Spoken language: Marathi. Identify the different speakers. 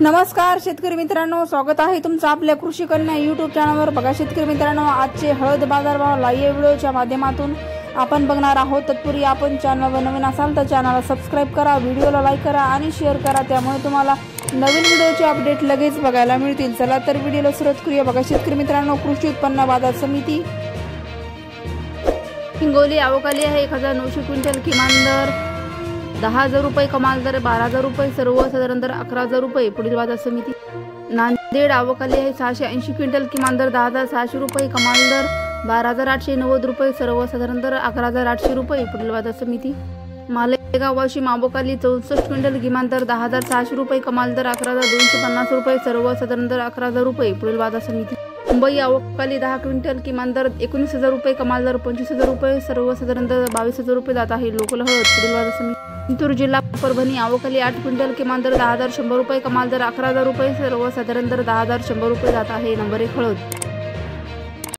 Speaker 1: नमस्कार शेतकरी मित्रांनो, स्वागत आहे तुमचं आपल्या कृषी कन्या यूट्यूब चॅनलवर। बघा शेतकरी मित्रांनो, आजचे हळद बाजारभाव लाईव्ह व्हिडिओच्या माध्यमातून आपण बघणार आहोत। तत्पूर्वी आपण चॅनलवर नवीन असाल तर चॅनलला सबस्क्राइब करा, व्हिडिओला लाईक करा आणि शेअर करा, त्यामुळे तुम्हाला नवीन व्हिडिओचे अपडेट लगेच बघायला मिळतील। चला तर व्हिडिओला सुरुवात करूया। बघा शेतकरी मित्रांनो, कृषी उत्पन्न बाजार समिती हिंगोली आवकाली आहे 1900 क्विंटल, किमान दर 10,000 रुपये, कमाल दर 12,000 रुपये, सर्वसाधारण दर 11,000 रुपये। पुढील बाजार समिती नांदेड आवकाली आहे 680 क्विंटल, किमान दर 10,600 रुपये, कमाल दर 12,890 रुपये, सर्वसाधारण दर 11,800 रुपये। पुढील बाजार समिती मालेगाव वाशिम आवकाली 64 क्विंटल, किमान दर 10,600 रुपये, कमाल दर 11,250 रुपये, सर्वसाधारण दर 11,000 रुपये। पुढील बाजार समिती मुंबई आवकाली 10 क्विंटल, किमान दर 19,000 रुपये, कमाल दर 25,000 रुपये, सर्वसाधारण दर 22,000 रुपये जात आहे लोकल हळद। पुढील बाजार समिती जिंतूर जिल्हा परभणी आवकाली 8 क्विंटल, किमान दर 10,100 रुपये, कमाल दर 11,000 रुपये, सर्वसाधारण दर 10,100 रुपये जात आहे नंबर 1 हळद।